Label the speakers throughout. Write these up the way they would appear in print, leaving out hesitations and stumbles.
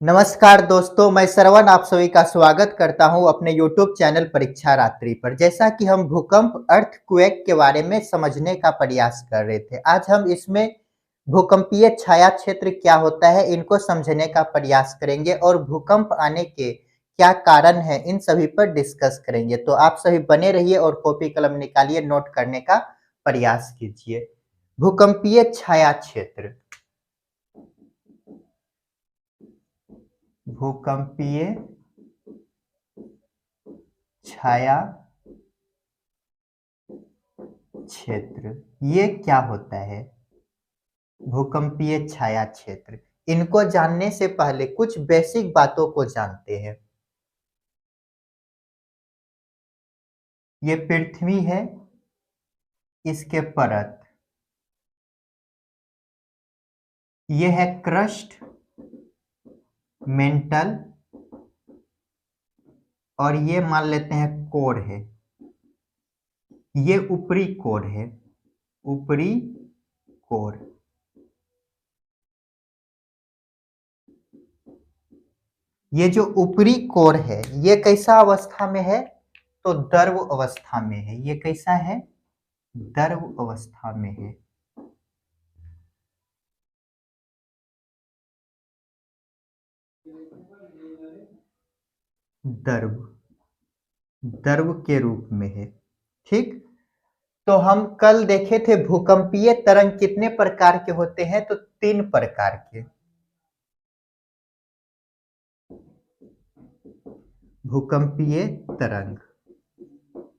Speaker 1: नमस्कार दोस्तों, मैं श्रवण आप सभी का स्वागत करता हूं अपने YouTube चैनल परीक्षा रात्रि पर। जैसा कि हम भूकंप अर्थक्वेक के बारे में समझने का प्रयास कर रहे थे, आज हम इसमें भूकंपीय छाया क्षेत्र क्या होता है इनको समझने का प्रयास करेंगे और भूकंप आने के क्या कारण है इन सभी पर डिस्कस करेंगे। तो आप सभी बने रहिए और कॉपी कलम निकालिए, नोट करने का प्रयास कीजिए। भूकंपीय छाया क्षेत्र, भूकंपीय छाया क्षेत्र ये क्या होता है? भूकंपीय छाया क्षेत्र, इनको जानने से पहले कुछ बेसिक बातों को जानते हैं। ये पृथ्वी है, इसके परत, ये है क्रस्ट, मेंटल और ये मान लेते हैं कोर है। ये ऊपरी कोर है, ऊपरी कोर। ये जो ऊपरी कोर है ये कैसा अवस्था में है? तो द्रव अवस्था में है। ये कैसा है? द्रव अवस्था में है। द्रव, द्रव के रूप में है। ठीक, तो हम कल देखे थे भूकंपीय तरंग कितने प्रकार के होते हैं? तो 3 प्रकार के। भूकंपीय तरंग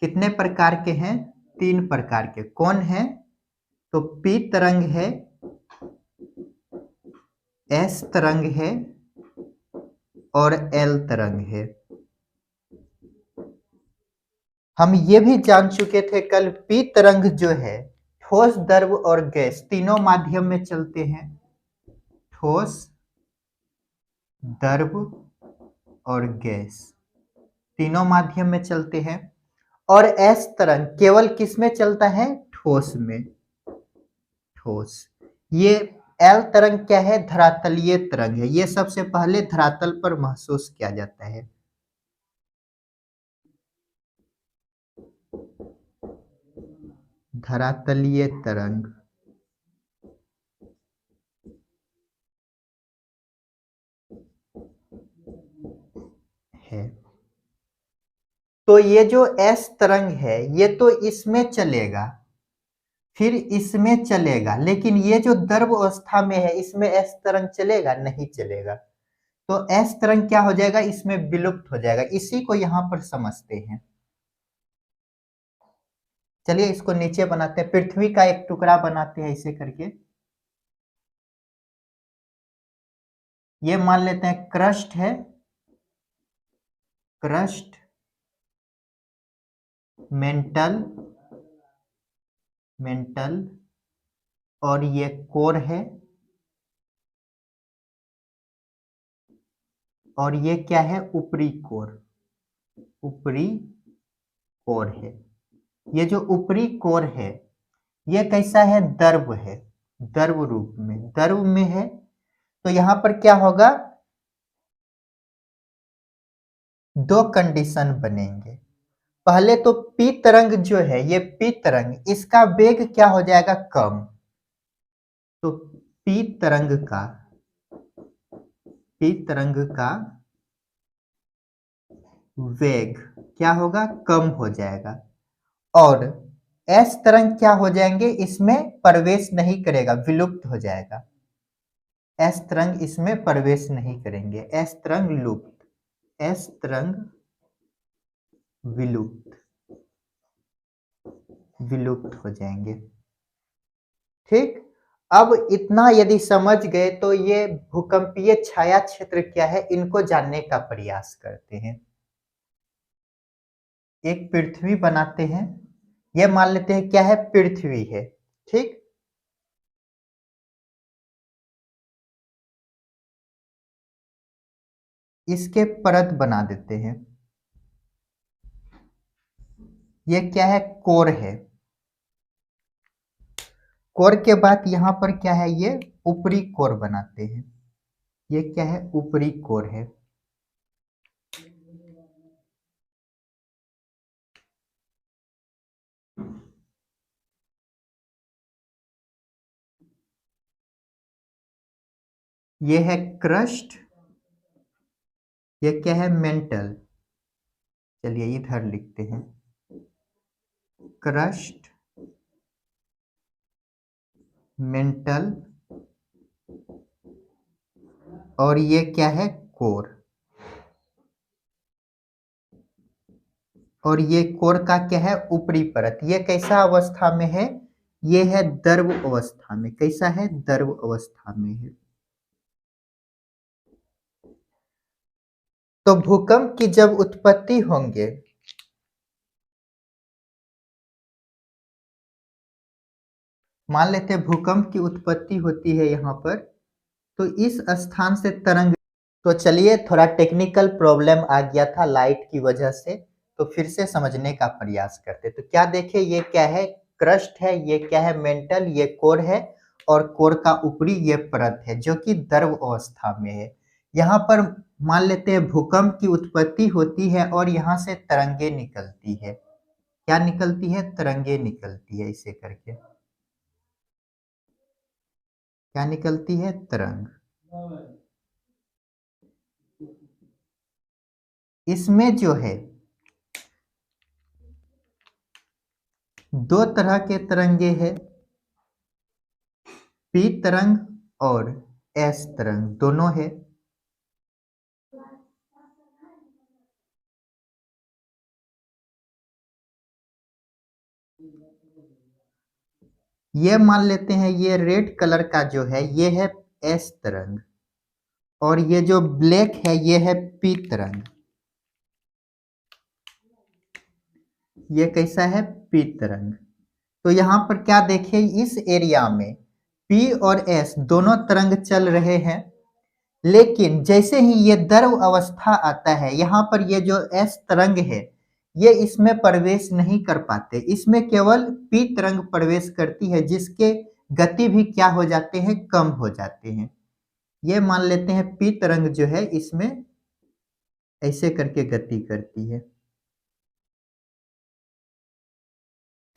Speaker 1: कितने प्रकार के हैं? 3 प्रकार के। कौन है? तो पी तरंग है, एस तरंग है और एल तरंग है। हम ये भी जान चुके थे कल, पी तरंग जो है ठोस, द्रव और गैस तीनों माध्यम में चलते हैं। ठोस, द्रव और गैस तीनों माध्यम में चलते हैं। और एस तरंग केवल किस में चलता है? ठोस में। ठोस। ये एल तरंग क्या है? धरातलीय तरंग है। ये सबसे पहले धरातल पर महसूस किया जाता है। धरातलीय तरंग है। तो ये जो एस तरंग है ये तो इसमें चलेगा, फिर इसमें चलेगा, लेकिन ये जो द्रव अवस्था में है इसमें एस तरंग चलेगा? नहीं चलेगा। तो एस तरंग क्या हो जाएगा? इसमें विलुप्त हो जाएगा। इसी को यहां पर समझते हैं। चलिए इसको नीचे बनाते हैं, पृथ्वी का एक टुकड़ा बनाते हैं इसे करके। ये मान लेते हैं क्रस्ट है, क्रस्ट, मेंटल, मेंटल और ये कोर है और ये क्या है? ऊपरी कोर, ऊपरी कोर है। ये जो ऊपरी कोर है ये कैसा है? द्रव है, द्रव रूप में, द्रव में है। तो यहां पर क्या होगा? 2 कंडीशन बनेंगे। पहले तो पी तरंग जो है, ये पी तरंग, इसका वेग क्या हो जाएगा? कम। तो पी तरंग का, पी तरंग का वेग क्या होगा? कम हो जाएगा। और एस तरंग क्या हो जाएंगे? इसमें प्रवेश नहीं करेगा, विलुप्त हो जाएगा। एस तरंग इसमें प्रवेश नहीं करेंगे, एस तरंग लुप्त, एस तरंग विलुप्त, विलुप्त हो जाएंगे। ठीक, अब इतना यदि समझ गए तो ये भूकंपीय छाया क्षेत्र क्या है इनको जानने का प्रयास करते हैं। एक पृथ्वी बनाते हैं, ये मान लेते हैं क्या है? पृथ्वी है। ठीक, इसके परत बना देते हैं। ये क्या है? कोर है। कोर के बाद यहां पर क्या है? ये ऊपरी कोर बनाते हैं। ये क्या है? ऊपरी कोर है। ये है क्रस्ट। ये क्या है? मेंटल। चलिए इधर लिखते हैं, क्रस्ट, मेंटल, और ये क्या है? कोर। और ये कोर का क्या है? ऊपरी परत। ये कैसा अवस्था में है? ये है द्रव अवस्था में। कैसा है? द्रव अवस्था में है। तो भूकंप की जब उत्पत्ति होंगे, मान लेते हैं भूकंप की उत्पत्ति होती है यहाँ पर, तो इस स्थान से तरंग, तो चलिए थोड़ा टेक्निकल प्रॉब्लम आ गया था लाइट की वजह से, तो फिर से समझने का प्रयास करते। तो क्या देखे, ये क्या है? क्रस्ट है। ये क्या है? मेंटल। ये कोर है। और कोर का ऊपरी ये परत है जो कि द्रव अवस्था में है। यहाँ पर मान लेते हैं भूकंप की उत्पत्ति होती है और यहाँ से तरंगे निकलती है। क्या निकलती है? तरंगे निकलती है। इसे करके क्या निकलती है? तरंग। इसमें जो है दो तरह के तरंगे हैं, पी तरंग और एस तरंग, दोनों है। ये मान लेते हैं ये रेड कलर का जो है ये है एस तरंग, और ये जो ब्लैक है ये है पी तरंग। ये कैसा है? पी तरंग। तो यहाँ पर क्या देखिए, इस एरिया में पी और एस दोनों तरंग चल रहे हैं, लेकिन जैसे ही ये द्रव अवस्था आता है यहाँ पर ये जो एस तरंग है ये इसमें प्रवेश नहीं कर पाते। इसमें केवल पी तरंग प्रवेश करती है, जिसके गति भी क्या हो जाते हैं? कम हो जाते हैं। ये मान लेते हैं पी तरंग जो है इसमें ऐसे करके गति करती है।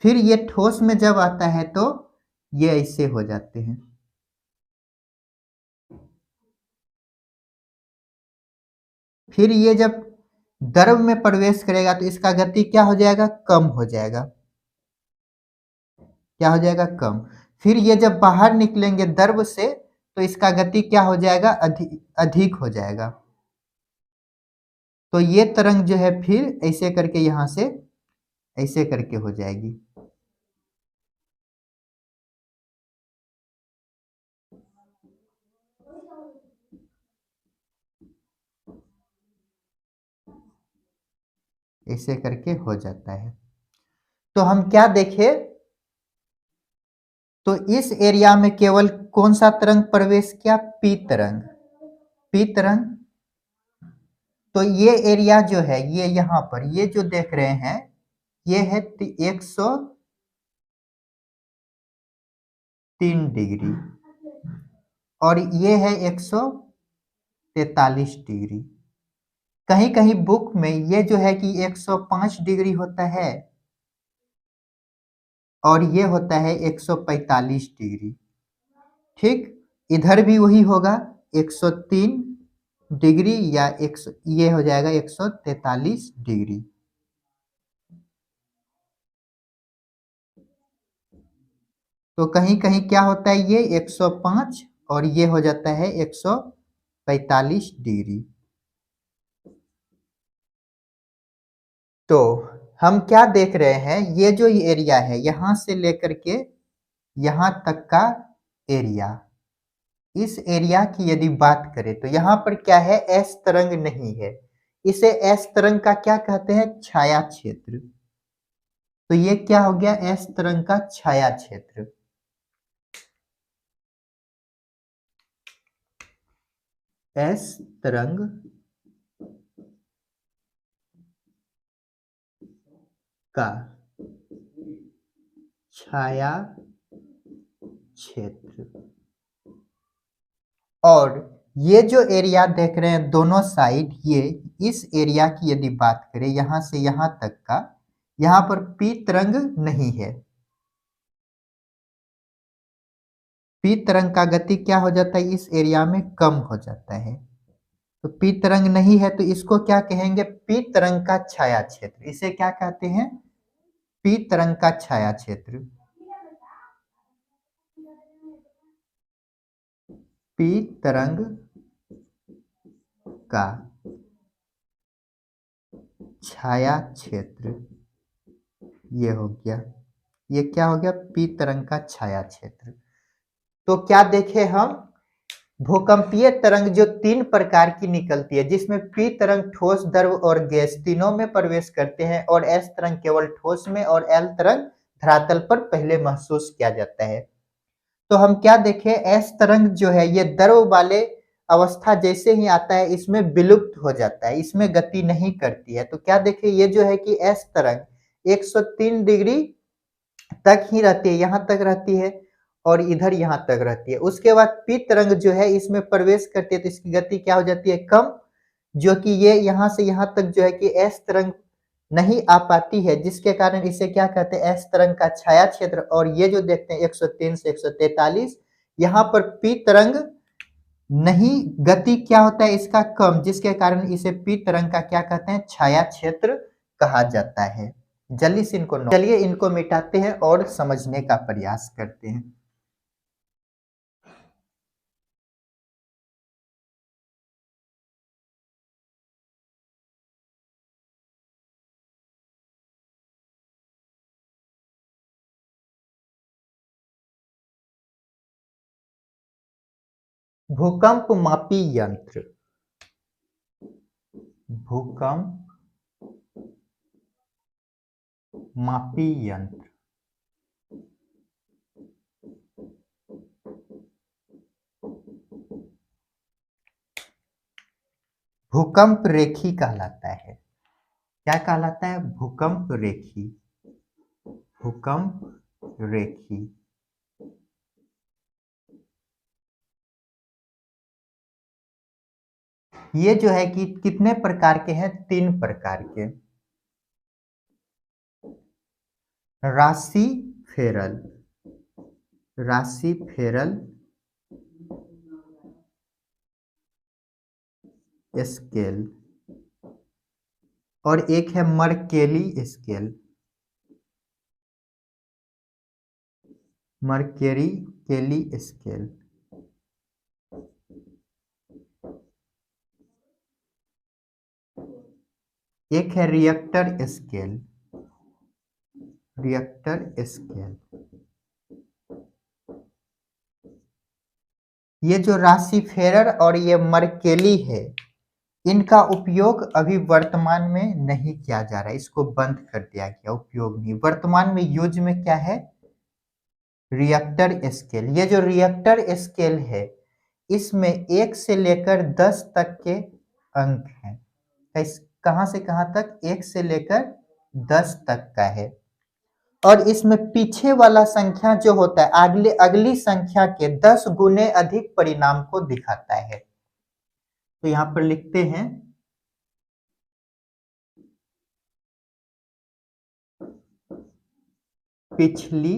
Speaker 1: फिर ये ठोस में जब आता है तो ये ऐसे हो जाते हैं। फिर ये जब द्रव में प्रवेश करेगा तो इसका गति क्या हो जाएगा? कम हो जाएगा। क्या हो जाएगा? कम। फिर ये जब बाहर निकलेंगे द्रव से तो इसका गति क्या हो जाएगा? अधिक हो जाएगा। तो ये तरंग जो है फिर ऐसे करके यहाँ से ऐसे करके हो जाएगी। ऐसे करके हो जाता है। तो हम क्या देखें, तो इस एरिया में केवल कौन सा तरंग प्रवेश किया? पी तरंग। पी तरंग। तो ये एरिया जो है ये यहाँ पर ये जो देख रहे हैं ये है 103 डिग्री, और ये है 143 डिग्री। कहीं कहीं बुक में ये जो है कि 105 डिग्री होता है और ये होता है 145 डिग्री। ठीक, इधर भी वही होगा 103 डिग्री या ये हो जाएगा 143 डिग्री। तो कहीं कहीं क्या होता है ये 105 और ये हो जाता है 145 डिग्री। तो हम क्या देख रहे हैं, ये जो एरिया है यहां से लेकर के यहां तक का एरिया, इस एरिया की यदि बात करें तो यहाँ पर क्या है? एस तरंग नहीं है। इसे एस तरंग का क्या कहते हैं? छाया क्षेत्र। तो ये क्या हो गया? एस तरंग का छाया क्षेत्र। एस तरंग का छाया क्षेत्र। और ये जो एरिया देख रहे हैं दोनों साइड, ये इस एरिया की यदि बात करें यहां से यहां तक का, यहां पर पी तरंग नहीं है। पी तरंग का गति क्या हो जाता है, इस एरिया में कम हो जाता है। तो पी तरंग नहीं है तो इसको क्या कहेंगे, पी तरंग का छाया क्षेत्र। इसे क्या कहते हैं, पी तरंग का छाया क्षेत्र। पी तरंग का छाया क्षेत्र, ये हो गया। ये क्या हो गया, पी तरंग का छाया क्षेत्र। तो क्या देखे हम, भूकंपीय तरंग जो तीन प्रकार की निकलती है, जिसमें पी तरंग ठोस, द्रव और गैस तीनों में प्रवेश करते हैं, और एस तरंग केवल ठोस में, और एल तरंग धरातल पर पहले महसूस किया जाता है। तो हम क्या देखें, एस तरंग जो है ये द्रव वाले अवस्था जैसे ही आता है इसमें विलुप्त हो जाता है, इसमें गति नहीं करती है। तो क्या देखें, ये जो है कि एस तरंग 103 डिग्री तक ही रहती है, यहाँ तक रहती है, और इधर यहाँ तक रहती है। उसके बाद पी तरंग जो है इसमें प्रवेश करती है तो इसकी गति क्या हो जाती है, कम, जो कि ये यहाँ से यहाँ तक जो है कि एस तरंग नहीं आ पाती है, जिसके कारण इसे क्या कहते हैं, एस तरंग का छाया क्षेत्र। और ये जो देखते हैं 103 से 143, यहाँ पर पी तरंग नहीं, गति क्या होता है इसका कम, जिसके कारण इसे पी तरंग का क्या कहते हैं, छाया क्षेत्र कहा जाता है। जल्दी से इनको चलिए इनको मिटाते हैं और समझने का प्रयास करते हैं। भूकंप मापी यंत्र। भूकंप मापी यंत्र। भूकंप रेखी कहलाता है। क्या कहलाता है, भूकंप रेखी। भूकंप रेखी। ये जो है कि कितने प्रकार के हैं, तीन प्रकार के। राशि फेरल, राशि फेरल स्केल, और एक है मर्केली स्केल। मर्केरी केली स्केल। एक है रिएक्टर स्केल। Richter scale. ये जो राशि फेरर और ये मर्केली है, इनका उपयोग अभी वर्तमान में नहीं किया जा रहा है, इसको बंद कर दिया गया, उपयोग नहीं। वर्तमान में यूज में क्या है, रिएक्टर स्केल। ये जो रिएक्टर स्केल है इसमें 1 से लेकर 10 तक के अंक हैं। कहां से कहां तक, 1 से लेकर 10 तक का है। और इसमें पीछे वाला संख्या जो होता है अगली अगली संख्या के 10 गुने अधिक परिणाम को दिखाता है। तो यहां पर लिखते हैं, पिछली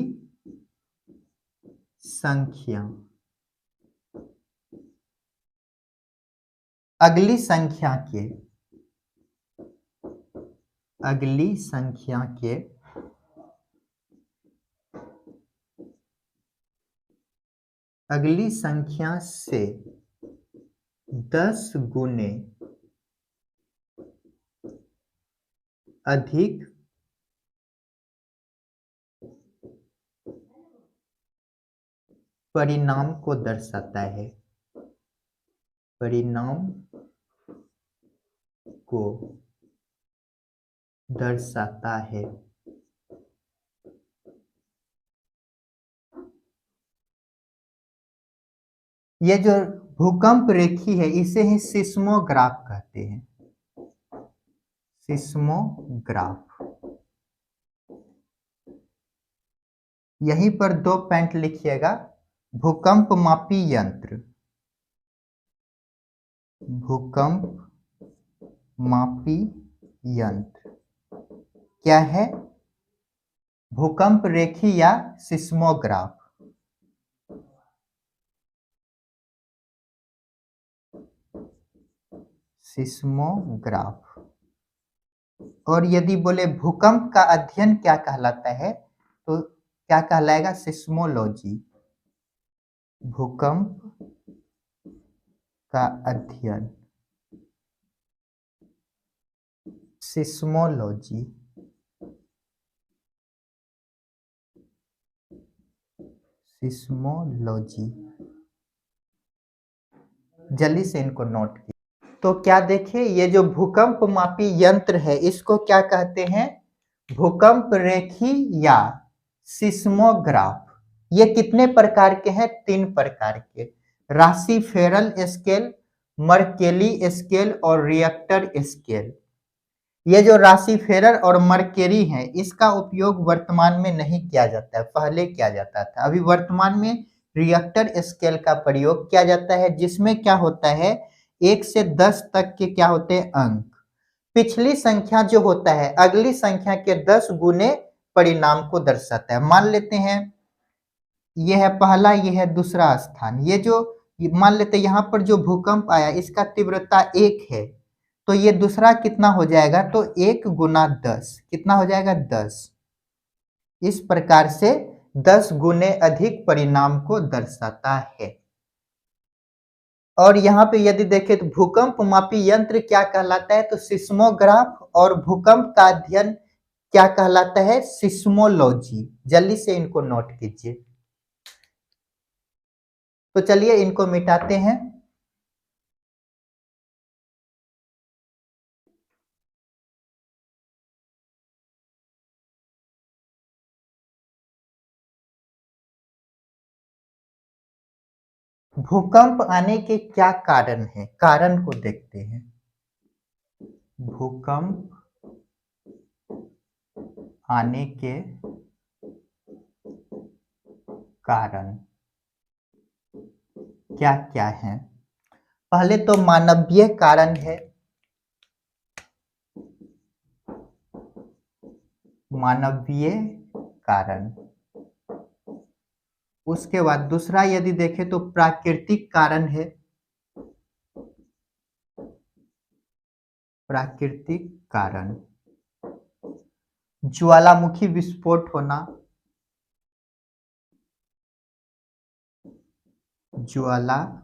Speaker 1: संख्या अगली संख्या के, अगली संख्या के अगली संख्या से 10 गुने अधिक परिणाम को दर्शाता है। परिणाम को दर्शाता है। ये जो भूकंप रेखी है इसे ही सिस्मोग्राफ कहते हैं। सिस्मोग्राफ। यहीं पर 2 पॉइंट लिखिएगा, भूकंप मापी यंत्र, भूकंप मापी यंत्र क्या है? भूकंप रेखी या सिस्मोग्राफ। सिस्मोग्राफ। और यदि बोले भूकंप का अध्ययन क्या कहलाता है, तो क्या कहलाएगा? सिस्मोलॉजी। भूकंप का अध्ययन सिस्मोलॉजी। सिस्मोलॉजी। जल्दी से इनको नोट कीजिए। तो क्या देखें, ये जो भूकंप मापी यंत्र है इसको क्या कहते हैं? भूकंप रेखी या सिस्मोग्राफ। ये कितने प्रकार के हैं? 3 प्रकार के। राशि फेरल स्केल, मर्केली स्केल और रिएक्टर स्केल। ये जो राशि फेरर और मर्केरी है इसका उपयोग वर्तमान में नहीं किया जाता है, पहले किया जाता था। अभी वर्तमान में रिएक्टर स्केल का प्रयोग किया जाता है, जिसमें क्या होता है 1 से 10 तक के क्या होते हैं? अंक। पिछली संख्या जो होता है अगली संख्या के 10 गुने परिणाम को दर्शाता है। मान लेते हैं ये है पहला, ये है दूसरा स्थान। ये जो मान लेते हैं यहाँ पर जो भूकंप आया इसका तीव्रता 1 है, तो ये दूसरा कितना हो जाएगा? तो 1 गुना 10 कितना हो जाएगा? 10। इस प्रकार से 10 गुने अधिक परिणाम को दर्शाता है। और यहाँ पे यदि देखें तो भूकंप मापी यंत्र क्या कहलाता है? तो सिस्मोग्राफ। और भूकंप का अध्ययन क्या कहलाता है? सिस्मोलॉजी। जल्दी से इनको नोट कीजिए। तो चलिए इनको मिटाते हैं। भूकंप आने के क्या कारण है? कारण को देखते हैं। भूकंप आने के कारण क्या क्या है? पहले तो मानवीय कारण है। मानवीय कारण। उसके बाद दूसरा यदि देखें तो प्राकृतिक कारण है। प्राकृतिक कारण, ज्वालामुखी विस्फोट होना। ज्वालामुखी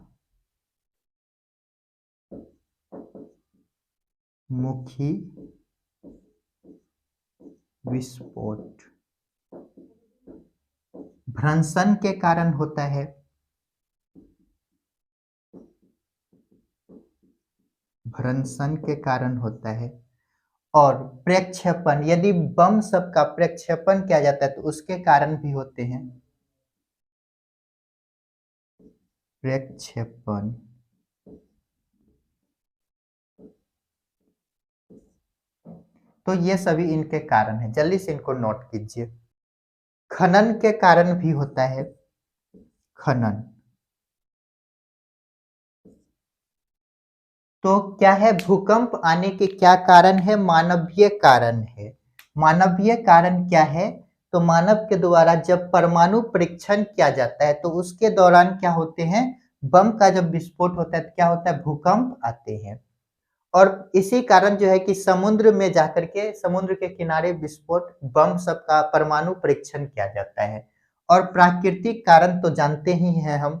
Speaker 1: विस्फोट भ्रंशन के कारण होता है। भ्रंशन के कारण होता है। और प्रक्षेपण, यदि बम सब का प्रक्षेपण किया जाता है तो उसके कारण भी होते हैं। प्रक्षेपण। तो ये सभी इनके कारण हैं, जल्दी से इनको नोट कीजिए। खनन के कारण भी होता है। खनन। तो क्या है? भूकंप आने के क्या कारण है? मानवीय कारण है। मानवीय कारण क्या है? तो मानव के द्वारा जब परमाणु परीक्षण किया जाता है तो उसके दौरान क्या होते हैं? बम का जब विस्फोट होता है तो क्या होता है? भूकंप आते हैं। और इसी कारण जो है कि समुद्र में जाकर के समुद्र के किनारे विस्फोट बम सब का परमाणु परीक्षण किया जाता है। और प्राकृतिक कारण तो जानते ही हैं हम।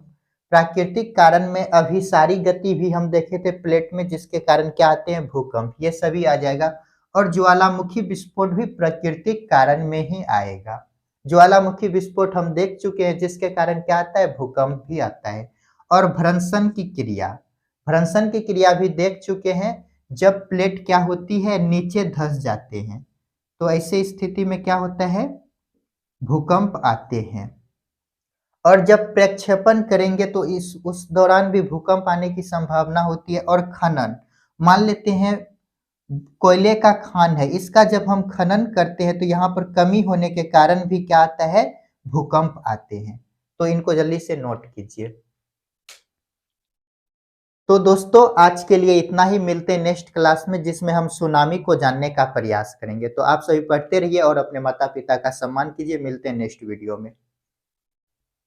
Speaker 1: प्राकृतिक कारण में अभिसारी गति भी हम देखे थे प्लेट में, जिसके कारण क्या आते हैं? भूकंप। ये सभी आ जाएगा। और ज्वालामुखी विस्फोट भी प्राकृतिक कारण में ही आएगा। ज्वालामुखी विस्फोट हम देख चुके हैं, जिसके कारण क्या आता है? भूकंप भी आता है। और भ्रंशन की क्रिया, भ्रंशन की क्रिया भी देख चुके हैं। जब प्लेट क्या होती है? नीचे धंस जाते हैं, तो ऐसे स्थिति में क्या होता है? भूकंप आते हैं। और जब प्रक्षेपण करेंगे तो इस उस दौरान भी भूकंप आने की संभावना होती है। और खनन, मान लेते हैं कोयले का खान है, इसका जब हम खनन करते हैं तो यहाँ पर कमी होने के कारण भी क्या आता है? भूकंप आते हैं। तो इनको जल्दी से नोट कीजिए। तो दोस्तों आज के लिए इतना ही, मिलते हैं नेक्स्ट क्लास में जिसमें हम सुनामी को जानने का प्रयास करेंगे। तो आप सभी पढ़ते रहिए और अपने माता-पिता का सम्मान कीजिए। मिलते हैं नेक्स्ट वीडियो में।